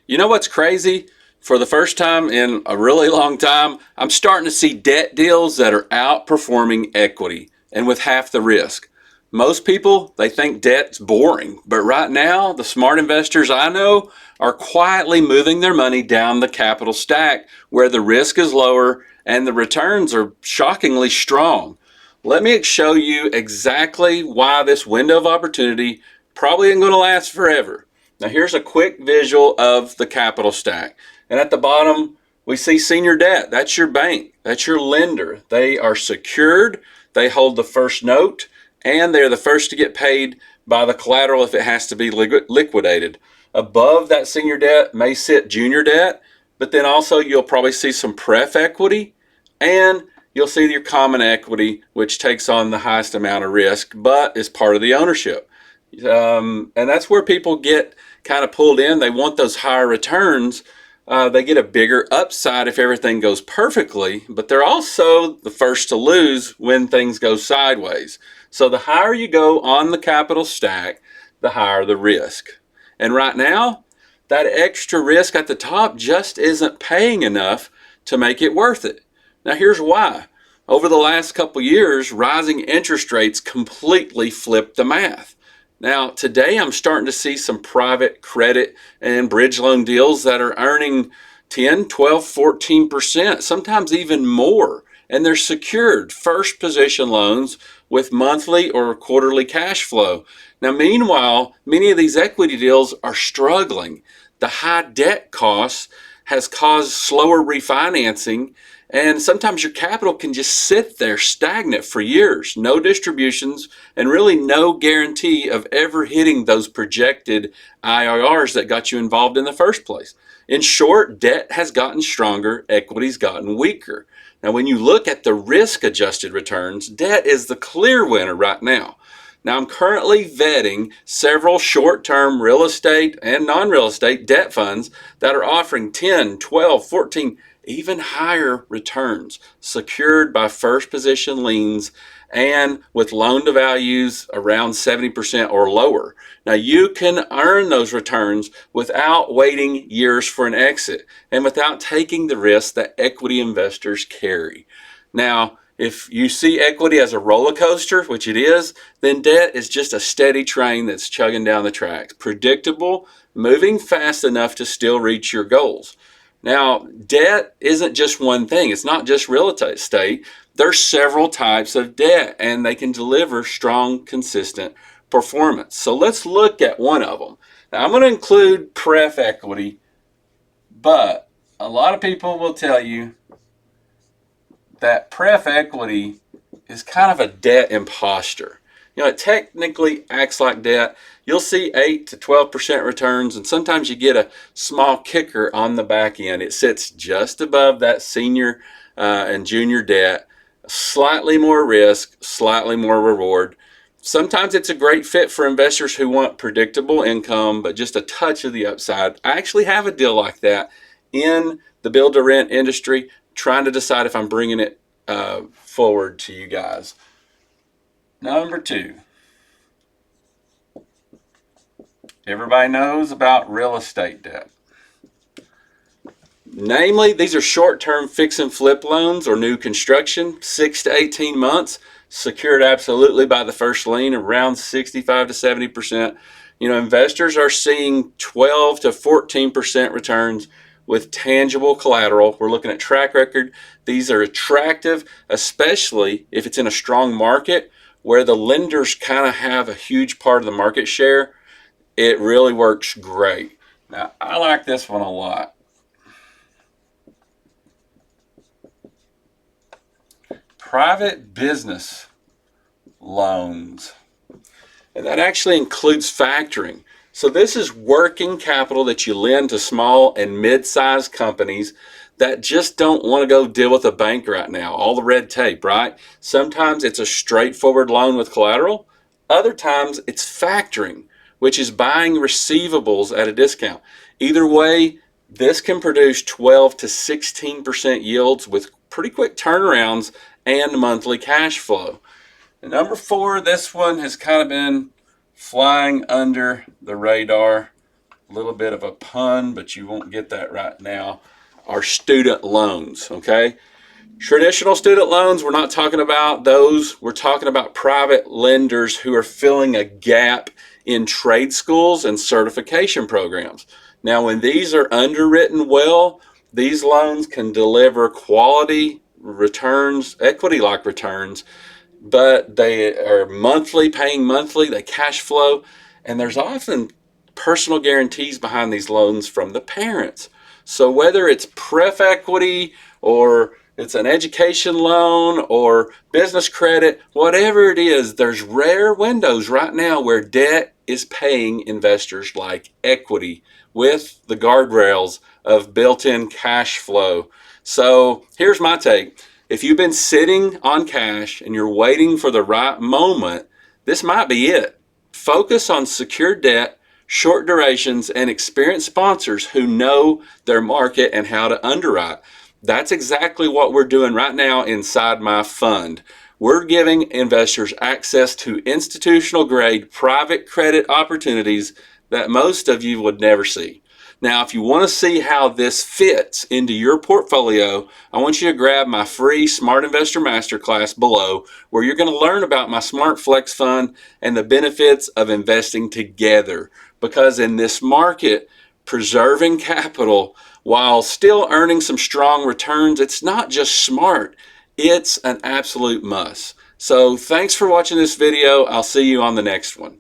You know what's crazy? For the first time in a really long time, I'm starting to see debt deals that are outperforming equity and with half the risk. Most people, they think debt's boring, but right now, the smart investors I know are quietly moving their money down the capital stack where the risk is lower and the returns are shockingly strong. Let me show you exactly why this window of opportunity probably isn't going to last forever. Now here's a quick visual of the capital stack. And at the bottom, we see senior debt. That's your bank. That's your lender. They are secured. They hold the first note, and they're the first to get paid by the collateral if it has to be liquidated. Above that senior debt may sit junior debt, but then also you'll probably see some pref equity, and you'll see your common equity, which takes on the highest amount of risk, but is part of the ownership. And that's where people get kind of pulled in. They want those higher returns. They get a bigger upside if everything goes perfectly, but they're also the first to lose when things go sideways. So the higher you go on the capital stack, the higher the risk. And right now, that extra risk at the top just isn't paying enough to make it worth it. Now here's why. Over the last couple years, rising interest rates completely flipped the math. Now, today I'm starting to see some private credit and bridge loan deals that are earning 10, 12, 14%, sometimes even more. And they're secured first position loans with monthly or quarterly cash flow. Now, meanwhile, many of these equity deals are struggling. The high debt costs has caused slower refinancing, and sometimes your capital can just sit there stagnant for years, no distributions, and really no guarantee of ever hitting those projected IRRs that got you involved in the first place. In short, debt has gotten stronger, equity's gotten weaker. Now, when you look at the risk-adjusted returns, debt is the clear winner right now. Now, I'm currently vetting several short-term real estate and non-real estate debt funds that are offering 10, 12, 14, even higher returns, secured by first position liens and with loan to values around 70% or lower. Now, you can earn those returns without waiting years for an exit and without taking the risk that equity investors carry. Now, if you see equity as a roller coaster, which it is, then debt is just a steady train that's chugging down the tracks, predictable, moving fast enough to still reach your goals. Now, debt isn't just one thing. It's not just real estate. There's several types of debt, and they can deliver strong, consistent performance. So let's look at one of them. Now, I'm going to include pref equity, but a lot of people will tell you that pref equity is kind of a debt impostor. You know, it technically acts like debt. You'll see 8 to 12% returns, and sometimes you get a small kicker on the back end. It sits just above that senior and junior debt. Slightly more risk, slightly more reward. Sometimes it's a great fit for investors who want predictable income, but just a touch of the upside. I actually have a deal like that in the build-to-rent industry, trying to decide if I'm bringing it forward to you guys. Number 2, everybody knows about real estate debt. Namely, these are short-term fix and flip loans or new construction, 6 to 18 months, secured absolutely by the first lien, around 65 to 70%. You know, investors are seeing 12 to 14% returns with tangible collateral. We're looking at track record. These are attractive, especially if it's in a strong market where the lenders kind of have a huge part of the market share. It really works great. Now, I like this one a lot. Private business loans. And that actually includes factoring. So this is working capital that you lend to small and mid-sized companies that just don't want to go deal with a bank right now. All the red tape, right? Sometimes it's a straightforward loan with collateral. Other times it's factoring, which is buying receivables at a discount. Either way, this can produce 12 to 16% yields with pretty quick turnarounds and monthly cash flow. And number 4, this one has kind of been flying under the radar. a little bit of a pun, but you won't get that right now, are student loans, okay? Traditional student loans, we're not talking about those. We're talking about private lenders who are filling a gap in trade schools and certification programs. Now, when these are underwritten well, these loans can deliver quality returns, equity-like returns, but they are monthly, paying monthly, they cash flow, and there's often personal guarantees behind these loans from the parents. So whether it's pref equity or it's an education loan or business credit, whatever it is, there's rare windows right now where debt is paying investors like equity with the guardrails of built-in cash flow. So here's my take. If you've been sitting on cash and you're waiting for the right moment, this might be it. Focus on secure debt, short durations, and experienced sponsors who know their market and how to underwrite. That's exactly what we're doing right now inside my fund. We're giving investors access to institutional grade private credit opportunities that most of you would never see. Now, if you want to see how this fits into your portfolio, I want you to grab my free Smart Investor Masterclass below, where you're going to learn about my Smart Flex Fund and the benefits of investing together. Because in this market, preserving capital while still earning some strong returns, it's not just smart, it's an absolute must. So thanks for watching this video. I'll see you on the next one.